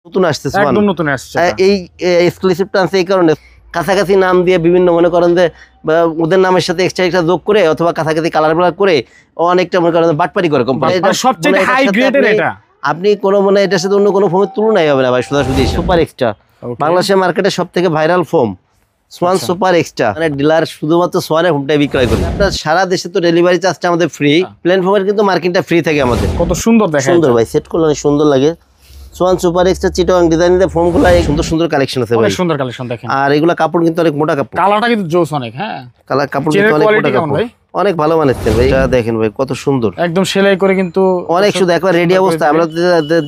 নতুন আসছে সোয়ান, একদম নতুন আসছে। এই এক্সক্লুসিভটা আছে এই কারণে কাছাকাছি নাম দিয়ে বিভিন্ন মনে করেন যে ওদের নামের সাথে এক্সট্রা যোগ করে অথবা কাছাকাছি কালার করে অনেকটা মনে করেন বাটপারি করে কোম্পানি। সবচেয়ে হাই গ্রেডের এটা, আপনি কোনো মানে এটার সাথে অন্য কোনো ফোমের তুলনাই হবে না ভাই। সোজাসুজি সুপার এক্সট্রা বাংলাদেশের মার্কেটে সবথেকে viral foam Schwann super extra. মানে ডিলার শুধুমাত্র সোয়ানের ফোমটাই বিক্রয় করি। আপনার সারা দেশে তো ডেলিভারি চার্জটা আমাদের ফ্রি, প্লেন ফোমের কিন্তু মার্কিংটা ফ্রি থাকে আমাদের। কত সুন্দর দেখেন, সুন্দর ভাই, সেট করলে অনেক সুন্দর লাগে। সোয়ান সুপার এক্সট্রা চিটাগাং ডিজাইনের ফোমগুলো সুন্দর সুন্দর কালেকশন আছে ভাই, অনেক সুন্দর কালেকশন দেখেন। আর এগুলা কাপড় কিন্তু অনেক মোটা কাপড়, কালারটা কিন্তু জোস অনেক। হ্যাঁ, কালার কাপড় কিন্তু অনেক মোটা কাপড়, অনেক ভালো মানের ভাই। এটা দেখেন ভাই কত সুন্দর, একদম সেলাই করে কিন্তু অনেক শুধু একবার রেডি অবস্থা। আমরা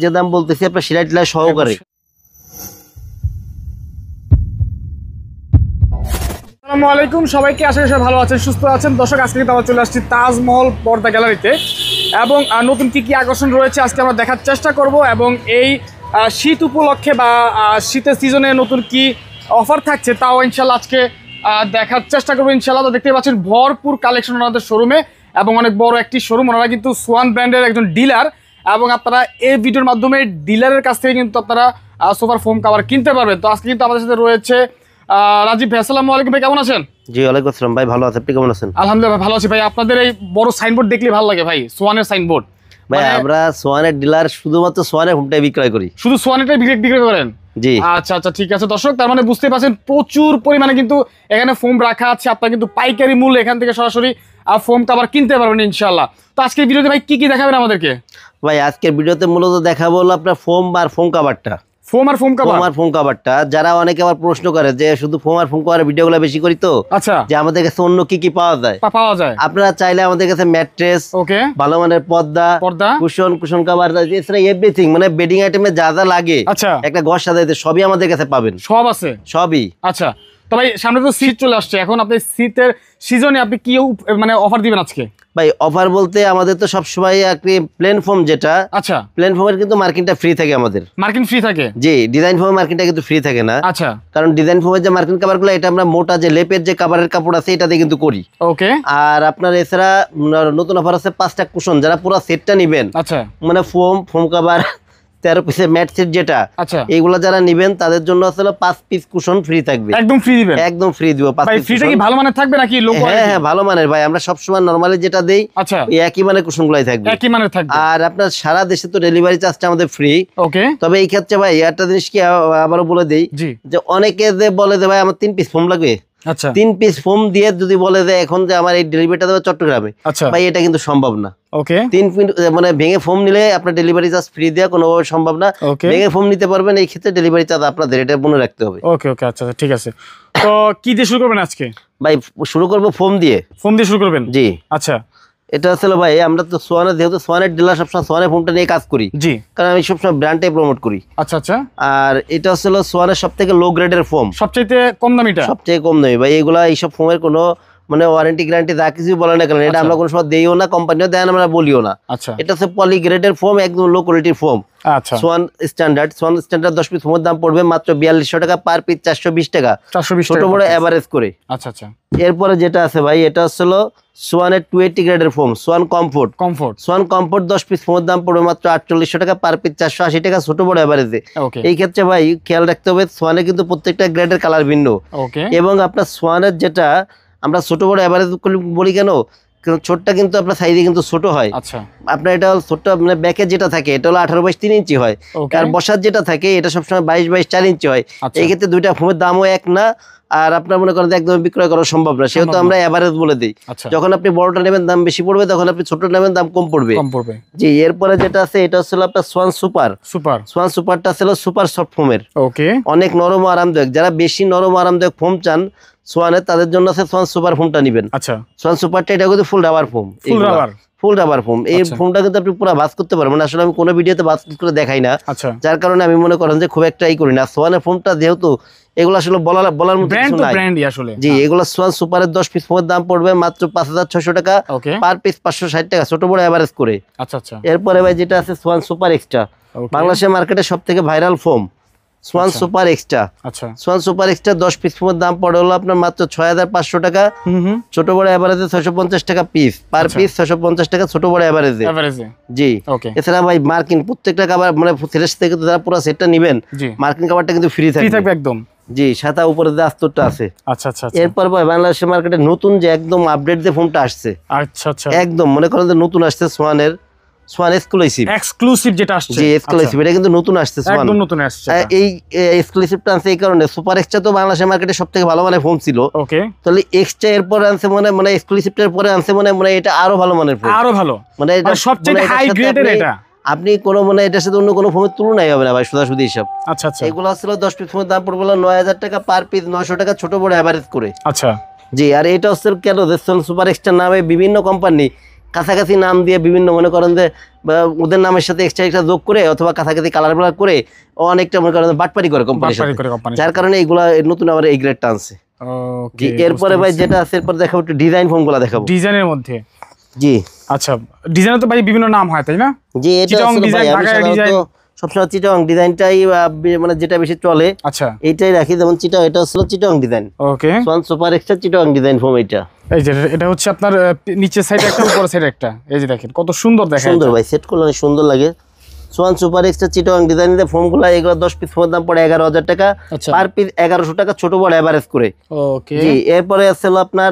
যে দাম বলতেছি আপনার সেলাই টেলাই সহকারে। আসসালামু আলাইকুম সবাইকে, আশা করি সবাই ভালো আছেন, সুস্থ আছেন। দর্শক, আজকে কিন্তু আমরা চলে আসছি তাজমহল পর্দা গ্যালারিতে এবং নতুন কি আকর্ষণ রয়েছে আজকে আমরা দেখার চেষ্টা করব। এবং এই শীত উপলক্ষে বা শীতের সিজনে নতুন কি অফার থাকছে তাও ইনশাল্লাহ আজকে দেখার চেষ্টা করবো ইনশাল্লাহ। তো দেখতে পাচ্ছেন ভরপুর কালেকশন ওনাদের শোরুমে এবং অনেক বড় একটি শোরুম। ওনারা কিন্তু সোয়ান ব্র্যান্ডের একজন ডিলার এবং আপনারা এই ভিডিওর মাধ্যমে ডিলারের কাছ থেকে কিন্তু আপনারা সোফার ফোম কভার কিনতে পারবেন। তো আজকে কিন্তু আমাদের সাথে রয়েছে রাজীব ভাই। আসসালামু আলাইকুম ভাই, কেমন আছেন? জি ওয়ালাইকুম আসসালাম ভাই, ভালো আছেন, আপনি কেমন আছেন? আলহামদুলিল্লাহ ভালো আছি ভাই। আপনাদের এই বড় সাইনবোর্ড দেখলে ভালো লাগে ভাই, সোয়ানের সাইনবোর্ড। ভাই আমরা সোয়ানের ডিলার, শুধুমাত্র সোয়ানের হোমটাই বিক্রয় করি। শুধু সোয়ানেরটাই বিক্রি করেন? জি আচ্ছা আচ্ছা, ঠিক আছে দর্শক, তার মানে বুঝতে পারছেন প্রচুর পরিমাণে কিন্তু এখানে ফোম রাখা আছে। আপনারা কিন্তু পাইকারি মূল্যে এখান থেকে সরাসরি ফোম কভার কিনতে পারবেন ইনশাআল্লাহ। তো আজকের ভিডিওতে ভাই কি কি দেখাবেন আমাদেরকে? ভাই আজকের ভিডিওতে মূলত দেখাবো হলো আপনার ফোম আর ফোম কভারটা। ফোম আর ফোম কভারটা যারা অনেকে আবার প্রশ্ন করে যে শুধু ফোম আর ফোম কভারের ভিডিওগুলো বেশি করি, তো আচ্ছা যে আমাদের কাছে অন্য কি কি পাওয়া যায়। আপনারা চাইলে আমাদের কাছে ম্যাট্রেস, ওকে, ভালো মানের পর্দা, কুশন কভার, এছাড়া এভরিথিং মানে বেডিং আইটেমে যা যা লাগে আচ্ছা একটা ঘর সাজাইতে সবই আমাদের কাছে পাবেন। সব আছে, সবই। আচ্ছা, তো ভাই সামনে তো শীত চলে আসছে, এখন আপনি শীতের সিজনে আপনি কি মানে অফার দিবেন আজকে? ভাই অফার বলতে আমাদের তো সবসময় একটি প্লেন ফোম, যেটা আচ্ছা প্লেন ফোমের কিন্তু মার্কিংটা ফ্রি থাকে আমাদের। মার্কিং ফ্রি থাকে? জি, ডিজাইন ফোমের মার্কিংটা কিন্তু ফ্রি থাকে না। আচ্ছা, কারণ ডিজাইন ফোমের যে মার্কিং কাভারগুলো এটা আমরা মোটা যে লেপের যে কাভারের কাপড় আছে এটাতে কিন্তু করি। ওকে। আর আপনার এছাড়া নতুন অফার আছে 5টা কুশন, যারা পুরো সেটটা নেবেন, আচ্ছা মানে ফোম কাভার 13 পিসের ম্যাট সেট যেটা, আচ্ছা এইগুলা যারা নেবেন তাদের জন্য আসলে 5 পিস কুশন ফ্রি থাকবে। একদম ফ্রি দিবেন? একদম ফ্রি দিব। 5 পিস। ফ্রিটা কি ভালো মানের থাকবে নাকি লো কোয়ালিটি? হ্যাঁ ভালো মানের ভাই, আমরা সব সময় নরমালি যেটা দেই আচ্ছা এই একই মানের কুশনগুলাই থাকবে, একই মানের থাকবে। আর আপনার সারা দেশে তো ডেলিভারি চার্জটা আমাদের ফ্রি। ওকে। তবে এই ক্ষেত্রে ভাই একটা জিনিস কি আবারও বলে দেই, যে অনেকে যে বলে যে ভাই আমার 3 পিস ফোম লাগবে, আচ্ছা 3 পিস ফোম দিয়ে যদি বলে যে এখন যে আমার এই ডেলিভারিটা দেবে চট্টগ্রামে, আচ্ছা ভাই এটা কিন্তু সম্ভব না। ওকে। 3 পিস মানে ভেঙে ফোম নিলে আপনার ডেলিভারি চার্জ ফ্রি দেওয়া কোনোভাবে সম্ভব না। ভেঙে ফোম নিতে পারবেন, এই ক্ষেত্রে ডেলিভারি চার্জ আপনাদের, এটা মনে রাখতে হবে। ওকে ওকে, আচ্ছা ঠিক আছে। তো কি দিয়ে শুরু করবেন আজকে? ভাই শুরু করব ফোম দিয়ে। ফোম দিয়ে শুরু করবেন? জি। আচ্ছা এটা আসলে ভাই আমরা তো সোয়ানের, যেহেতু সোয়ানের ডিলার সবসময় সোয়ানের ফোমটা নিয়ে কাজ করি, জি, কারণ আমি সবসময় ব্র্যান্ডটাই প্রমোট করি। আচ্ছা আচ্ছা। আর এটা আসলে সোয়ানের সবথেকে লো গ্রেডের ফোম, সবচেয়ে কম দামিটা, সবচেয়ে কম দামি ভাই। এগুলা এইসব ফোমের কোনো মানে ওয়ারেন্টি গ্যারান্টি যা কিছু বলে না কেন, এটা আমরা কোনো সময় দেইও না, কোম্পানিও দেয় না, আমরা বলিও না। আচ্ছা এটা হচ্ছে পলি গ্রেডের ফোম, একদম লো কোয়ালিটির ফোম। আচ্ছা সোয়ান স্ট্যান্ডার্ড 10 পিস ফোমের দাম পড়বে মাত্র 4200 টাকা পার পিস, 420 টাকা, 420 ছোট বড় এভারেজ করে। আচ্ছা আচ্ছা। এরপরে যেটা আছে ভাই এটা হলো সোয়ানের 280 গ্রেডের foam, Swan comfort. Swan comfort 10 piece ফোমের দাম পড়বে মাত্র 4800 টাকা পার পিস, 480 টাকা, ছোট বড় এভারেজে। এই ক্ষেত্রে ভাই খেয়াল রাখতে হবে সোয়ানে কিন্তু প্রত্যেকটা গ্রেডের কালার ভিন্ন। এবং আপনার সোয়ানের যেটা আমরা ছোট বড় এভারেজ বলি কেন, ছোটটা কিন্তু আপনার সাইজে কিন্তু ছোট হয়। আচ্ছা আপনার এটা ছোট মানে ব্যাকে যেটা থাকে এটা হলো 18/22 3 ইঞ্চি হয়, আর বসার যেটা থাকে এটা সবসময় 22/22 4 ইঞ্চি হয়। এই ক্ষেত্রে দুইটা ফোমের দামও এক না, আর আপনার মনে করেন একদম বিক্রয় করা সম্ভব না, সেহেতু আমরা এভারেজ বলে দিই। যখন আপনি বড়টা নেবেন দাম বেশি পড়বে, তখন আপনি ছোটটা নেবেন দাম কম পড়বে। জি। এরপরে যেটা আছে এটা হচ্ছে আপনার সোয়ান সুপার। সোয়ান সুপারটা ছিল সুপার সফট ফোমের। ওকে। অনেক নরম আরামদায়ক, যারা বেশি নরম আরামদায়ক ফোম চান সোয়ানের, তাদের জন্য আছে সোয়ান সুপার ফোমটা নেবেন। আচ্ছা সোয়ান সুপারটা এটা কিন্তু ফুল রাবার ফোম, ফুল রাবার ফোম। এই ফোমটা কিন্তু আপনি পুরো ভাঁজ করতে পারবেন, আসলে আমি কোনো ভিডিওতে ভাঁজ করে দেখাই না, যার কারণে আমি মনে করেন যে খুব একটা করি না। সোয়ানের ফোমটা যেহেতু এগুলো আসলে বলার মতো কিছু নাই। জি এগুলো সোয়ান সুপারের 10 পিস ফোমের দাম পড়বে মাত্র 5600 টাকা পার পিস, 560 টাকা, ছোট বড় এভারেজ করে। আচ্ছা আচ্ছা। এরপরে ভাই যেটা আছে সোয়ান সুপার এক্সট্রা, বাংলাদেশের মার্কেটে সবথেকে viral foam, Schwann super extra. আচ্ছা, সোয়ান সুপার এক্সট্রা 10 পিস ফোমের দাম পড়ে হলো আপনার মাত্র 6500 টাকা। ছোট বড় এভারেজে 650 টাকা পিস, পার পিস 650 টাকা ছোট বড় এভারেজে। জি, এছাড়া ভাই মার্কিন প্রত্যেকটা কভার মানে ফ্রেশ থেকে যারা পুরো সেটটা নেবেন মার্কিন কভারটা কিন্তু ফ্রি থাকবে একদম। জি, সাদা উপরে যে আস্তরটা আছে। আচ্ছা আচ্ছা। এরপর ভাই বাংলাদেশের মার্কেটে নতুন যে একদম আপডেট যে ফোনটা আসছে, আচ্ছা আচ্ছা, একদম মনে করেন যে নতুন আসছে সোয়ান এক্সক্লুসিভ যেটা আসছে। জি, এক্সক্লুসিভ, এটা কিন্তু নতুন আসছে, সোয়ান একদম নতুন আসছে। এই এক্সক্লুসিভটা আনছে এই কারণে, সুপার এক্সট্রা তো বাংলাদেশের মার্কেটে সবথেকে ভালো মানের ফোন ছিল। ওকে, তাহলে এক্সট্রা এরপর আনছে মানে এক্সক্লুসিভটার পরে আনছে মানে এটা আরো ভালো মানের ফোন, আরো ভালো, মানে এটা সবচেয়ে হাই গ্রেডের। এটা আপনি কোনো মানে এটার সাথে অন্য কোনো ফোনের তুলনাই হবে না ভাই, সোজাসুজি হিসাব। আচ্ছা আচ্ছা। এগুলো ছিল 10 পিস ফোনের দাম পড়বে 9000 টাকা পার পিস, 900 টাকা ছোট বড় এভারেজ করে। আচ্ছা জি, আর এটা হচ্ছে কেন সুপার এক্সট্রা নামে বিভিন্ন কোম্পানি কাছাকাছি নাম দিয়ে বিভিন্ন মনে করেন যে ওদের নামের সাথে এক্সট্রা যোগ করে অথবা কাছাকাছি কালার ব্লার করে অনেকটা মনে করেন বাটপারি করে কোম্পানি, যার কারণে এইগুলা নতুন আবার এই গ্রেডটা আনছে। জি, এরপরে ভাই যেটা আছে এরপর দেখাবো একটু ডিজাইন ফোনগুলো দেখাবো। ডিজাইনের মধ্যে জি, আচ্ছা, ডিজাইনে তো ভাই বিভিন্ন নাম হয় তাই না? জি, এটা সবসময় চিটাং ডিজাইনটাই মানে যেটা বেশি চলে, আচ্ছা এইটাই রাখি। যেমন চিটাং, এটা হচ্ছে চিটাং design. Okay, Swan super extra চিটাং ডিজাইন ফোন। এই যে এটা হচ্ছে আপনার নিচের সাইডে একটা উপরের সাইডে একটা, এই যে দেখেন কত সুন্দর দেখায়, সুন্দর ভাই, সেট করলে অনেক সুন্দর লাগে। সোয়ান সুপার এক্সট্রা চিটাং ডিজাইনের ফোনগুলো এগুলো 10 পিস ফোনের দাম পড়ে 11000 টাকা, পার পিস 1100 টাকা ছোট বড় এভারেজ করে। ওকে, জি, এরপরে আছে আপনার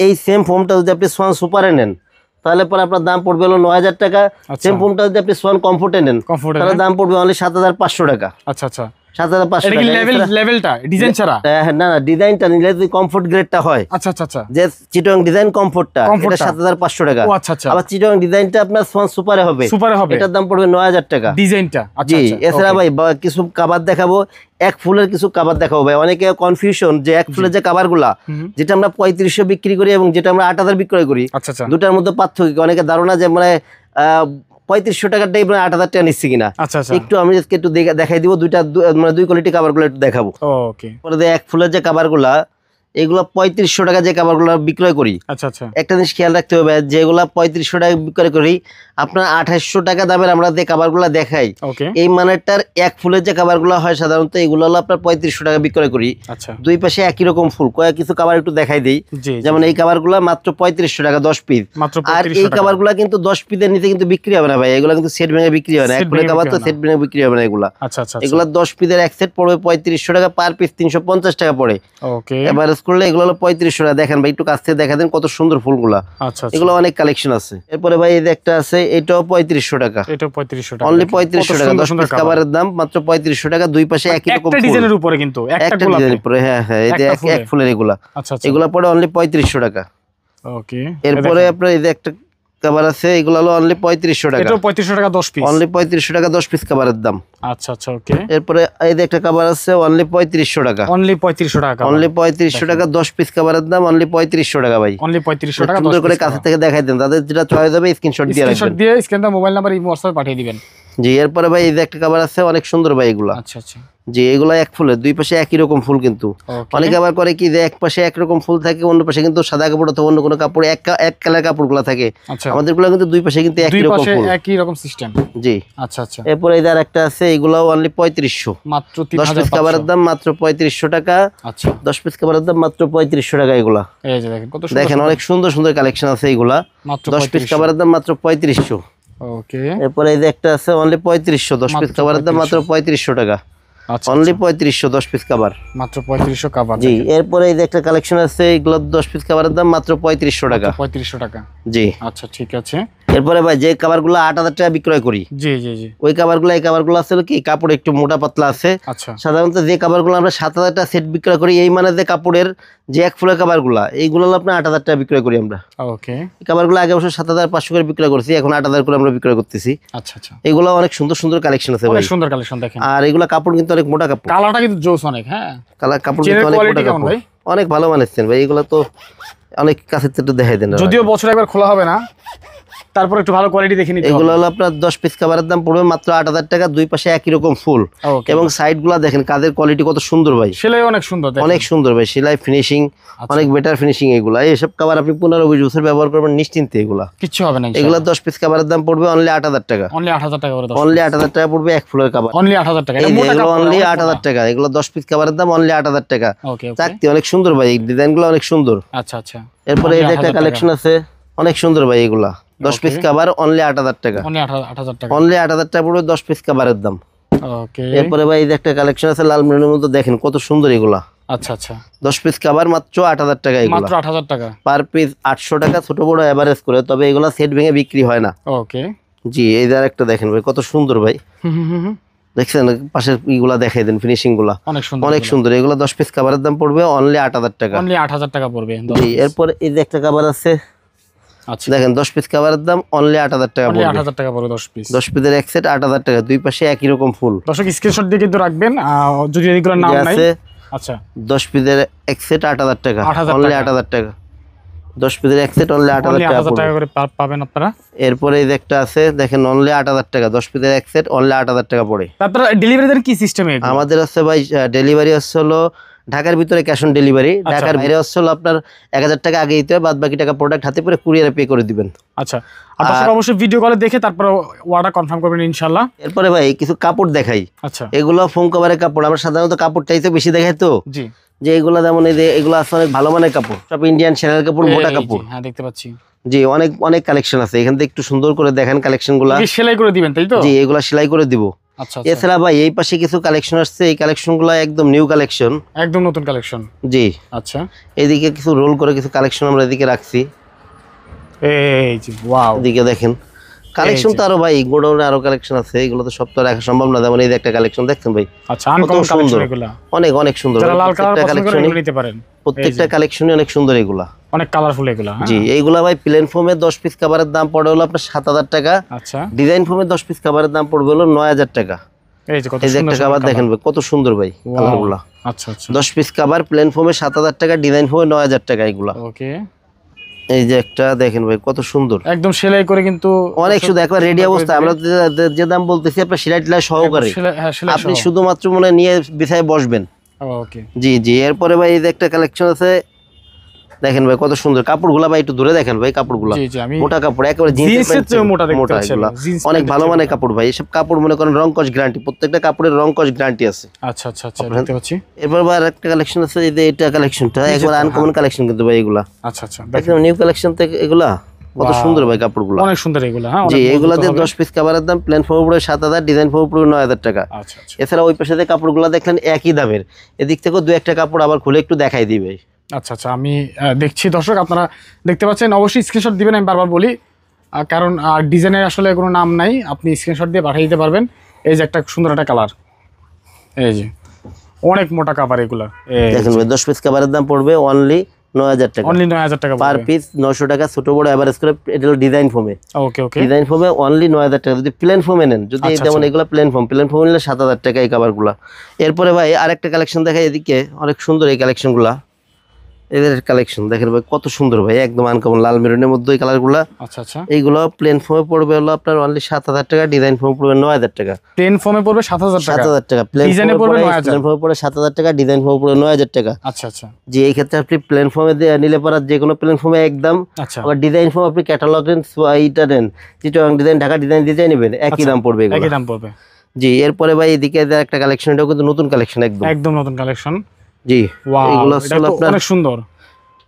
এই সেম ফোনটা যদি আপনি সোয়ান সুপারে নেন তাহলে পরে আপনার দাম পড়বে হলো 9000 টাকা। সেম ফোনটা যদি আপনি সোয়ান কমফোর্টে নেন তাহলে দাম পড়বে অনলি 7500 টাকা। আচ্ছা আচ্ছা, 7500 টাকা। লেভেলটা ডিজাইন ছাড়া? না না, ডিজাইনটা নিলে যদি কমফোর্ট গ্রেডটা হয়, আচ্ছা আচ্ছা আচ্ছা, যে চিটাং ডিজাইন কমফোর্টটা, এটা 7500 টাকা। আচ্ছা আচ্ছা, আবার চিটাং ডিজাইনটা আপনার সোয়ান সুপারে হবে, এটার দাম পড়বে 9000 টাকা ডিজাইনটা। জি, এছাড়া ভাই কিছু কভার দেখাবো, এক ফুলের কিছু কভার দেখাবো ভাই। অনেকে কনফিউশন যে এক ফুলের যে কভার গুলা যেটা আমরা 3500 বিক্রি করি এবং যেটা আমরা 8000 বিক্রয় করি, দুটার মধ্যে পার্থক্য। অনেকে ধারণা যে মানে 3500 টাকাটাই 8000 টাকা নিচ্ছি কিনা। একটু আমি একটু দেখাই দিব, মানে দুই কোয়ালিটি কভার গুলো একটু দেখাবো। ওকে, পরে এক ফুলের যে কভার গুলা এগুলো 3500 টাকা যে কভার গুলো বিক্রয় করি, আচ্ছা আচ্ছা, একটা জিনিস খেয়াল রাখতে হবে, যেগুলা 3500 টাকা বিক্রয় করি আপনার 2800 টাকা দামের আমরা যে কভার গুলা দেখাই, এই মানেরটার এক ফুলের যে কভার গুলো হয় সাধারণত এগুলো হলো আপনার 3500 টাকা বিক্রয় করি। আচ্ছা, দুই পাশে একই রকম ফুল, কিছু কভার একটু দেখাই দেই। যেমন এই কভার গুলা মাত্র 3500 টাকা 10 পিস, আর এই কভার গুলা কিন্তু 10 পিসের নিচে কিন্তু বিক্রি হবে না ভাই, এগুলো কিন্তু সেট ভেঙে বিক্রি হয় না, এক ফুলের কভার তো সেট ভেঙে বিক্রি হবে না এগুলা। আচ্ছা আচ্ছা, এগুলা 10 পিসের এক সেট পড়বে 3500 টাকা, পার পিস 350 টাকা পড়ে। ওকে, এবার করলে এগুলো হলো 3500 টাকা। দেখেন ভাই একটু কাছ থেকে দেখা দেন কত সুন্দর ফুলগুলা। আচ্ছা, এগুলো অনেক কালেকশন আছে। এরপরে ভাই এই যে একটা আছে, এটাও 3500 টাকা, এটাও 3500 টাকা, অনলি 3500 টাকা। 10 পিস কভারের দাম মাত্র 3500 টাকা, দুই পাশে একই রকম ফুল, একটা ডিজাইনের উপরে কিন্তু একটা ডিজাইনের উপরে। হ্যাঁ হ্যাঁ, এই যে এক ফুলের এগুলা। আচ্ছা, এগুলা পড়ে অনলি 3500 টাকা। ওকে, এরপরে আপনার এই যে একটা কভার আছে, এগুলো হলো অনলি 3500 টাকা, এটাও 3500 টাকা 10 পিস, অনলি 3500 টাকা 10 পিস কভারের দাম। আচ্ছা আচ্ছা, ওকে। এরপরে এই যে একটা কভার আছে, অনলি 3500 টাকা, অনলি 3500 টাকা, অনলি 3500 টাকা 10 পিস কভারের দাম, অনলি 3500 টাকা ভাই, অনলি 3500 টাকা। সুন্দর করে কাছে থেকে দেখাই দেন, তাদের যেটা চয়েস হবে স্ক্রিনশট দিয়ে রাখবেন, স্ক্রিনশট দিয়ে স্ক্রিনটা মোবাইল নাম্বার এই হোয়াটসঅ্যাপে পাঠিয়ে দিবেন। জি, এরপরে ভাই এই যে একটা কভার আছে, অনেক সুন্দর ভাই এগুলা। আচ্ছা আচ্ছা, জি, এগুলা এক ফুলের, দুই পাশে একই রকম ফুল, কিন্তু অনেকে আবার করে কি যে এক পাশে একরকম ফুল থাকে, অন্য পাশে কিন্তু সাদা কাপড় অথবা অন্য কোনো কাপড় এক কালার কাপড়গুলো থাকে। আমাদের গুলো কিন্তু দুই পাশে কিন্তু একই রকম ফুল, একই রকম সিস্টেম। জি, আচ্ছা আচ্ছা। এরপর এদের একটা আছে, এগুলাও অনলি 3500, মাত্র 10 পিস কভারের দাম মাত্র 3500 টাকা। আচ্ছা, 10 পিস কভারের দাম মাত্র 3500 টাকা এগুলা। এই যে দেখেন কত সুন্দর, দেখেন অনেক সুন্দর সুন্দর কালেকশন আছে এগুলা, মাত্র 10 পিস কভারের দাম মাত্র 3500। ওকে, এরপরে এই যে একটা আছে অনলি 3500, 10 পিস কভারের দাম মাত্র 3500 টাকা, অনলি 3500 10 পিস কভার, মাত্র 3500 কভার। জি, এরপরে এই যে একটা কালেকশন আছে, এগুলো 10 পিস কভারের দাম মাত্র 3500 টাকা, 3500 টাকা। জি, আচ্ছা ঠিক আছে। এরপরে ভাই যে কভারগুলো 8000 টাকা বিক্রয় করি, জি জি জি, ওই কভারগুলো এই কভারগুলো আছে কি কাপড় একটু মোটা পাতলা আছে। আচ্ছা, সাধারণত যে কভারগুলো আমরা 7000 টাকা সেট বিক্রয় করি, এই মানে যে কাপড়ের যে এক ফুলের কভারগুলো, এইগুলো হলো আপনার 8000 টাকা বিক্রয় করি আমরা। ওকে, এই কভারগুলো আগে অবশ্য 7500 করে বিক্রয় করছি, এখন 8000 করে আমরা বিক্রয় করতেছি। আচ্ছা আচ্ছা, এগুলো অনেক সুন্দর সুন্দর কালেকশন আছে ভাই, অনেক সুন্দর কালেকশন দেখেন। আর এগুলো কাপড় কিন্তু অনেক মোটা কাপড়, কালারটা কিন্তু জোস অনেক। হ্যাঁ, কালার কাপড় কিন্তু অনেক মোটা কাপড়, অনেক ভালো মানেছেন ভাই। এগুলো তো অনেক কাছে একটু দেখাই দেন, যদিও বছর একবার খোলা হবে না, তারপর একটু ভালো কোয়ালিটি দেখে নিতে। এগুলো হলো আপনার 10 পিস কভারের দাম পড়বে মাত্র 8000 টাকা, দুই পাশে একই রকম ফুল এবং সাইডগুলো দেখেন কাজের কোয়ালিটি কত সুন্দর ভাই, সেলাই অনেক সুন্দর, অনেক সুন্দর ভাই, সেলাই ফিনিশিং অনেক বেটার ফিনিশিং। এগুলা এইসব কভার আপনি 15-20 বছর ব্যবহার করবেন নিশ্চিন্তে, এগুলা কিচ্ছু হবে না। এগুলা 10 পিস কভারের দাম পড়বে অনলি 8000 টাকা, অনলি 8000 টাকা করে, অনলি 8000 টাকা পড়বে এক ফুলের কভার, অনলি 8000 টাকা, এগুলো অনলি 8000 টাকা। এগুলো 10 পিস কভারের দাম অনলি 8000 টাকা। চাকতি অনেক সুন্দর ভাই, ডিজাইনগুলো অনেক সুন্দর। আচ্ছা আচ্ছা। এরপরে এই যে একটা কালেকশন আছে অনেক সুন্দর ভাই, এগুলা 10 পিস কভার অনলি 8000 টাকা, অনলি 8000 টাকা, অনলি 8000 টাকা পড়বে 10 পিস কভারের দাম। ওকে। এরপরে ভাই এই যে একটা কালেকশন আছে লাল মেরুনের মধ্যে, দেখেন কত সুন্দর এগুলা। আচ্ছা আচ্ছা। 10 পিস কভার মাত্র 8000 টাকা, এগুলা মাত্র 8000 টাকা, পার পিস 800 টাকা, ছোট বড় এভারেজ করে, তবে এগুলা সেট ভেঙে বিক্রি হয় না। ওকে জি, এই যে আরেকটা দেখেন ভাই কত সুন্দর ভাই, দেখছেন পাশের ইগুলা দেখাই দেন, ফিনিশিং গুলা অনেক সুন্দর, অনেক সুন্দর। এগুলো 10 পিস কভারের দাম পড়বে অনলি 8000 টাকা, অনলি 8000 টাকা পড়বে। জি। এরপর এই যে একটা কভার আছে, আচ্ছা দেখেন 10 পিস কভারের দাম অনলি 8000 টাকা পড়বে, 8000 টাকা পড়বে 10 পিস, 10 পিসের এক সেট 8000 টাকা, দুই পাশে একই রকম ফুল। দর্শক স্ক্রিনশট দিয়ে কিন্তু রাখবেন যদি এগুলো নাম নাই। আচ্ছা 10 পিসের এক সেট 8000 টাকা, 8000 অনলি 8000 টাকা, 10 পিসের এক সেট অনলি 8000 টাকা করে পাবেন আপনারা। এরপরে এই যে একটা আছে দেখেন অনলি 8000 টাকা, 10 পিসের এক সেট অনলি 8000 টাকা পড়ে। আপনারা ডেলিভারি দেন কি সিস্টেমে? আমাদের আছে ভাই ডেলিভারি হচ্ছে হলো ঢাকার ভিতরে ক্যাশ অন ডেলিভারি, ঢাকার বাইরে হচ্ছে হলো আপনার 1000 টাকা আগে দিতে হবে, বাদ বাকি টাকা প্রোডাক্ট হাতে পরে কুরিয়ারে পে করে দিবেন। আচ্ছা, আপনারা অবশ্যই ভিডিও কলে দেখে তারপর অর্ডার কনফার্ম করবেন ইনশাআল্লাহ। এরপরে ভাই কিছু কাপড় দেখাই। আচ্ছা, এগুলো ফোম কভারের কাপড়, আমরা সাধারণত কাপড় চাইতে বেশি দেখাই তো, জি, যে এগুলো যেমন এই যে এগুলো আছে অনেক ভালো মানের কাপড়, সব ইন্ডিয়ান চ্যানেল কাপড়, মোটা কাপড়। হ্যাঁ দেখতে পাচ্ছি, জি, অনেক অনেক কালেকশন আছে এখান থেকে, একটু সুন্দর করে দেখেন কালেকশনগুলো। সেলাই করে দিবেন তাই তো? জি, এগুলো সেলাই করে দিব। আচ্ছা, এছাড়া ভাই এই পাশে কিছু কালেকশন আসছে, এই কালেকশনগুলো একদম নিউ কালেকশন, একদম নতুন কালেকশন। জি। আচ্ছা, এদিকে কিছু রোল করে কিছু কালেকশন আমরা এদিকে রাখছি, এই জি ওয়াও, এদিকে দেখেন কালেকশন তো আরো ভাই গোডাউনে আরো কালেকশন আছে, এগুলো তো সব তো রাখা সম্ভব না। যেমন এই যে একটা কালেকশন দেখছেন ভাই, আচ্ছা আনকমন কালেকশন, এগুলো অনেক অনেক সুন্দর, যারা লাল কালার পছন্দ করেন এগুলো নিতে পারেন, প্রত্যেকটা কালেকশনই অনেক সুন্দর, এগুলা অনেক কালারফুল এগুলা। জি, এইগুলা ভাই প্লেন ফোমে 10 পিস কভারের দাম পড়ে হলো আপনার 7000 টাকা। আচ্ছা, ডিজাইন ফোমে 10 পিস কভারের দাম পড়বে হলো 9000 টাকা। এই যে কত এই যে সুন্দর একটা কভার দেখেন ভাই কত সুন্দর ভাই কালারগুলা। আচ্ছা আচ্ছা, 10 পিস কভার প্লেন ফোমে 7000 টাকা, ডিজাইন ফোমে 9000 টাকা এগুলা। ওকে, এই যে একটা দেখেন ভাই কত সুন্দর, একদম সেলাই করে কিন্তু অনেক শুধু একবার রেডি অবস্থা। আমরা যে দাম বলতেছি আপনার সেলাই টেলাই সহকারে, আপনি শুধুমাত্র মনে নিয়ে বিছায় বসবেন। ওকে, জি জি। এরপরে ভাই এই যে একটা কালেকশন আছে, দেখেন ভাই কত সুন্দর কাপড়গুলা ভাই, একটু ধরে দেখেন ভাই কাপড়গুলা, মোটা কাপড়, একেবারে জিন্সের মোটা, এগুলা অনেক ভালো মানের কাপড় ভাই। এসব কাপড় মনে করেন রং কস গ্যারান্টি, প্রত্যেকটা কাপড়ের রং কস গ্যারান্টি আছে। আচ্ছা আচ্ছা আচ্ছা, দেখতে পাচ্ছি। এরপর ভাই আরেকটা কালেকশন আছে, এই যে এটা কালেকশনটা একবার আনকমন কালেকশন কিন্তু ভাই, এগুলা আচ্ছা আচ্ছা একদম নিউ কালেকশন থেকে, এগুলা কত সুন্দর ভাই কাপড়গুলো, অনেক সুন্দর এগুলা। হ্যাঁ জি, এগুলাতে 10 পিস কভারের দাম প্লেন ফোম পড়বে 7000, ডিজাইন ফোম পড়বে 9000 টাকা। আচ্ছা আচ্ছা, এছাড়া ওই পাশে যে কাপড়গুলো দেখলেন একই দামের, এদিক থেকেও দু একটা কাপড় আবার খুলে একটু দেখাই দিবে। আচ্ছা আচ্ছা, আমি দেখছি দর্শক, আপনারা দেখতে পাচ্ছেন, অবশ্যই স্ক্রিনশট দিবেন, আমি বারবার বলি, কারণ ডিজাইনের আসলে কোনো নাম নাই, আপনি স্ক্রিনশট দিয়ে পাঠিয়ে দিতে পারবেন। এই যে একটা সুন্দর একটা কালার, এই যে অনেক মোটা কাভার এগুলা, দেখেন 10 পিস কভারের দাম পড়বে অনলি 9000 টাকা, অনলি 9000 টাকা পার পিস 900 টাকা, ছোট বড় এভারেজ করে। এটা হলো ডিজাইন ফোমে, ওকে ওকে, ডিজাইন ফোমে অনলি 9000 টাকা। যদি প্লেন ফোমে নেন, যদি যেমন এগুলো প্লেন ফোম নিলে 7000 টাকা এই কভারগুলো। এরপরে ভাই আরেকটা কালেকশন দেখাই, এদিকে অনেক সুন্দর এই কালেকশনগুলা, এদের কালেকশন দেখেন ভাই কত সুন্দর ভাই, একদম আনকমন লাল মেরুনের মধ্যে এই কালারগুলা। আচ্ছা আচ্ছা, এইগুলো প্লেন ফোমে পড়বে হলো আপনার অনলি 7000 টাকা, ডিজাইন ফোমে পড়বে 9000 টাকা। প্লেন ফোমে পড়বে 7000 টাকা, 7000 টাকা, প্লেন ডিজাইনে পড়বে 9000, প্লেন ফোমে পড়বে 7000 টাকা, ডিজাইন ফোমে পড়বে 9000 টাকা। আচ্ছা আচ্ছা, জি, এই ক্ষেত্রে আপনি প্লেন ফোমে নিলে পরে যে কোনো প্লেন ফোমে একদম, আচ্ছা, আবার ডিজাইন ফোম আপনি ক্যাটালগ নেন, এইটা নেন, চিটাগাং ডিজাইন, ঢাকা ডিজাইন নেবেন, একই দাম পড়বে, একই দাম পড়বে। জি। এরপরে ভাই এদিকে একটা কালেকশন, এটাও কিন্তু নতুন কালেকশন, একদম নতুন কালেকশন। জি, ওয়াও, এগুলো এটা তো অনেক সুন্দর।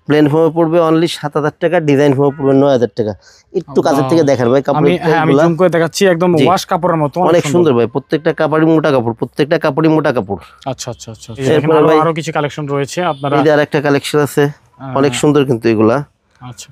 প্লেন ফোমে পড়বে অনলি 7000 টাকা, ডিজাইন ফোমে পড়বে 9000 টাকা। একটু কাছের থেকে দেখেন ভাই কাপড়, আমি জুম করে দেখাচ্ছি, একদম ওয়াশ কাপড়ের মতো, অনেক সুন্দর ভাই, প্রত্যেকটা কাপড়ই মোটা কাপড়, প্রত্যেকটা কাপড়ই মোটা কাপড়। আচ্ছা আচ্ছা আচ্ছা, এখানে আরো কিছু কালেকশন রয়েছে আপনারা, এই যে আরেকটা কালেকশন আছে অনেক সুন্দর কিন্তু এগুলা। আচ্ছা,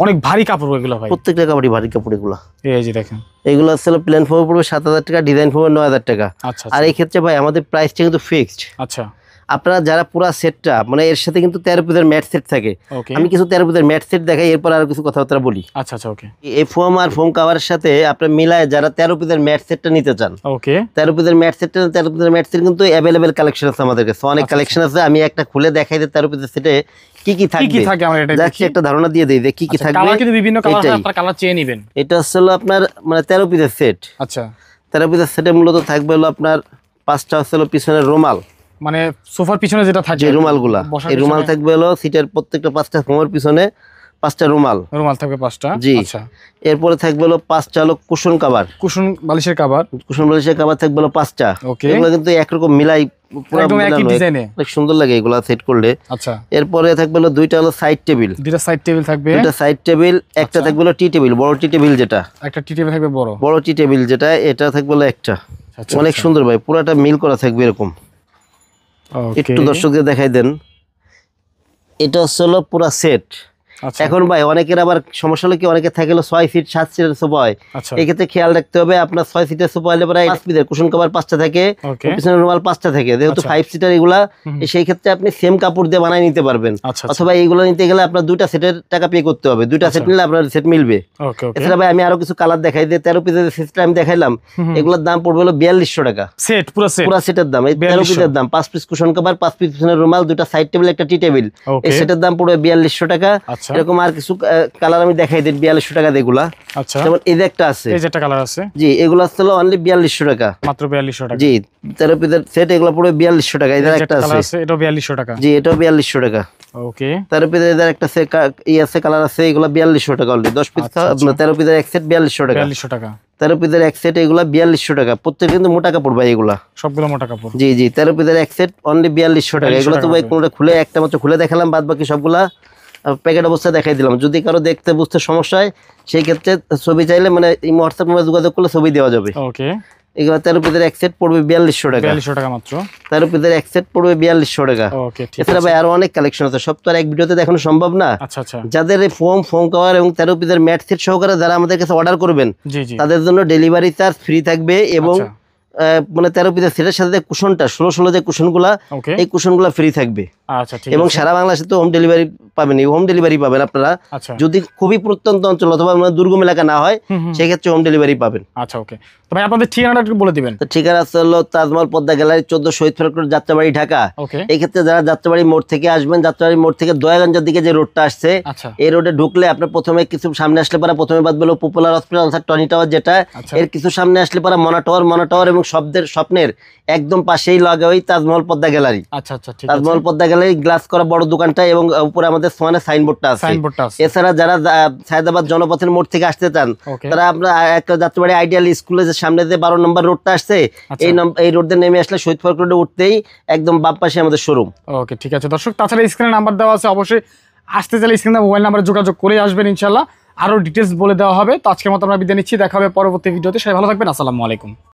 অনেক ভারী কাপড় এগুলো ভাই, প্রত্যেকটা কাপড়ই ভারী কাপড় এগুলা। এই যে দেখেন, এগুলো আসলে প্লেন ফোমে পড়বে 7000 টাকা, ডিজাইন ফোমে 9000 টাকা। আচ্ছা, আর এই ক্ষেত্রে ভাই আমাদের প্রাইসটা কিন্তু ফিক্সড। আচ্ছা, আপনারা যারা পুরো সেটটা মানে এর সাথে কিন্তু 13 পিসের ম্যাট সেট থাকে। আমি কিছু 13 পিসের ম্যাট সেট দেখাই, এরপর আরো কিছু কথাবার্তা বলি। আচ্ছা আচ্ছা, ওকে। এই ফোম আর ফোম কভারের সাথে আপনি মিলায় যারা 13 পিসের ম্যাট সেটটা নিতে চান, ওকে, 13 পিসের ম্যাট সেটটা 13 পিসের ম্যাট সেট কিন্তু अवेलेबल কালেকশন আছে আমাদের কাছে, অনেক কালেকশন আছে। আমি একটা খুলে দেখাই দিই 13 পিসের সেটে কি কি থাকবে, আমরা এটা দেখি একটা ধারণা দিয়ে দেই যে কি কি থাকবে। কালার কিন্তু বিভিন্ন কালার হয়, আপনারা কালার চেয়ে নেবেন। এটা হলো আপনার মানে 13 পিসের সেট। আচ্ছা, 13 পিসের সেটে মূলত থাকবে হলো আপনার 5টা হলো পিছনের রুমাল, মানে সোফার পিছনে যেটা থাকে যে রুমালগুলা, এই রুমাল থাকবে হলো সিটের প্রত্যেকটা 5টা ফোমের পিছনে 5টা রুমাল থাকবে 5টা। জি, আচ্ছা। এরপরে থাকবে হলো 5টা হলো কুশন কভার, কুশন বালিশের কভার, কুশন বালিশের কভার থাকবে হলো 5টা। এগুলো কিন্তু একরকম মিলাই একদম একই ডিজাইনে, অনেক সুন্দর লাগে এগুলা সেট করলে। আচ্ছা, এরপরে থাকবে হলো 2টা হলো সাইড টেবিল, 2টা সাইড টেবিল থাকবে, 2টা সাইড টেবিল, একটা থাকবে হলো টি টেবিল, বড় টি টেবিল যেটা, একটা টি টেবিল থাকবে বড় টি টেবিল যেটা, এটা থাকবে হলো একটা। অনেক সুন্দর ভাই, পুরোটা মিল করা থাকবে এরকম। একটু দর্শকদের দেখাই দেন, এটা হলো পুরো সেট। এখন ভাই অনেকের আবার সমস্যা হলো কি, অনেকে থাকে 6 ফিট 7 সিটের সোফা হয়, এক্ষেত্রে খেয়াল রাখতে হবে আপনার 6 সিটের সোফা হলে প্রায় 5 পিসের কুশন কভার 5টা থাকে, পিছনের রুমাল 5টা থাকে, যেহেতু 5 সিটার এগুলা, সেই ক্ষেত্রে আপনি সেম কাপড় দিয়ে বানাই নিতে পারবেন। অথবা এইগুলো নিতে গেলে আপনার 2টা সেটের টাকা পে করতে হবে, 2টা সেট নিলে আপনার সেট মিলবে। এছাড়া ভাই আমি আরো কিছু কালার দেখাই দিই। 13 পিসের সেটটা আমি দেখাইলাম, এগুলোর দাম পড়বে হলো 4200 টাকা সেট, পুরো সেটের দাম। এই 13 পিসের দাম 5 পিস কুশন কভার, 5 পিস পিছনের রুমাল, 2টা সাইড টেবিল, একটা টি টেবিল, এই সেটের দাম পড়বে 4200 টাকা। এরকম আর কিছু কালার আমি দেখাই দিই 4200 টাকা এগুলা। আচ্ছা, যেমন এই যে একটা আছে, এই যে একটা কালার আছে, জি, এগুলো হলো অনলি 4200 টাকা, মাত্র 4200 টাকা। জি, 13 পিসের সেট এগুলো পড়বে 4200 টাকা। এদের একটা আছে, এটাও 4200 টাকা। জি, এটাও 4200 টাকা। ওকে, 13 পিসের এদের একটা আছে কালার আছে, এগুলো 4200 টাকা অলরেডি। 10 পিস 13 পিসের এক সেট 4200 টাকা। 4200 টাকা 13 পিসের এক সেট, এগুলো 4200 টাকা। প্রত্যেক কিন্তু মোটা কাপড় ভাই, এগুলা সবগুলো মোটা কাপড়। জি জি, 13 পিসের এক সেট অনলি 4200 টাকা। এগুলো তো ভাই কোনটা খুলে একটা মাত্র খুলে দেখালাম, বাদ বাকি সবগুলা প্যাকেট অবস্থায় দেখাই দিলাম। যদি কারো দেখতে বুঝতে সমস্যা হয়, সেই ক্ষেত্রে ছবি চাইলে মানে এই হোয়াটসঅ্যাপ নাম্বারে যোগাযোগ করলে ছবি দেওয়া যাবে। ওকে, এগুলো 13 পিসের এক সেট পড়বে 4200 টাকা। 4200 টাকা মাত্র। 13 পিসের এক সেট পড়বে 4200 টাকা। ওকে, ঠিক আছে। এছাড়া ভাই আরো অনেক কালেকশন আছে, সব তো আর এক ভিডিওতে দেখানো সম্ভব না। আচ্ছা আচ্ছা, যাদের এই ফোম কভার এবং 13 পিসের ম্যাট সেট সহকারে যারা আমাদের কাছে অর্ডার করবেন, তাদের জন্য ডেলিভারি চার্জ ফ্রি থাকবে এবং মানে 13 পিসের সেটের সাথে কুশনটা 16 যে কুশনগুলা, এই কুশনগুলা ফ্রি থাকবে। আচ্ছা, ঠিক আছে। এবং সারা বাংলাদেশে তো হোম ডেলিভারি পাবেন, হোম ডেলিভারি পাবেন আপনারা। যদি খুবই প্রত্যন্ত অঞ্চল অথবা দুর্গম এলাকা না হয়, সেই ক্ষেত্রে হোম ডেলিভারি পাবেন। আচ্ছা, ওকে। তো ভাই আপনাদের ঠিকানাটা একটু বলে দিবেন। তো ঠিকানা হলো তাজমহল পদ্মা গ্যালারি 14 শহীদ ফারুক রোড, যাত্রাবাড়ি, ঢাকা। এই ক্ষেত্রে যারা যাত্রাবাড়ি মোড় থেকে আসবেন, যাত্রাবাড়ি মোড় থেকে দয়াগঞ্জের দিকে যে রোডটা আসছে, এই রোডে ঢুকলে আপনার প্রথমে কিছু সামনে আসলে পরে প্রথমে বাদ হলো পপুলার হসপিটাল টনি টাওয়ার যেটা, এর কিছু সামনে আসলে পরে মনা টাওয়ার এবং স্বপ্নের একদম পাশেই লাগা ওই তাজমহল পদ্মা গ্যালারি। আচ্ছা আচ্ছা, ঠিক আছে। তাজমহল পদ্মা গ্যালারি গ্লাস করা বড় দোকানটা এবং উপরে আমাদের সোয়ানের সাইনবোর্ডটা আছে। এছাড়া যারা সায়দাবাদ জনপথের মোড় থেকে আসতে চান, তারা আপনার একটা যাত্রাবাড়ি আইডিয়াল স্কুলের সামনে যে 12 নম্বর রোডটা আসছে, এই রোড দিয়ে নেমে আসলে শহীদ ফারুক রোডে উঠতেই একদম বাম পাশে আমাদের শোরুম। ওকে, ঠিক আছে দর্শক। তাছাড়া স্ক্রিনে নাম্বার দেওয়া আছে, অবশ্যই আসতে চাইলে স্ক্রিনে মোবাইল নাম্বারে যোগাযোগ করে আসবেন, ইনশাআল্লাহ আরো ডিটেইলস বলে দেওয়া হবে। তো আজকের মতো আমরা বিদায় নিচ্ছি, দেখা হবে পরবর্তী ভিডিওতে। সবাই ভালো থাকবেন, আসসালামু আলাইকুম।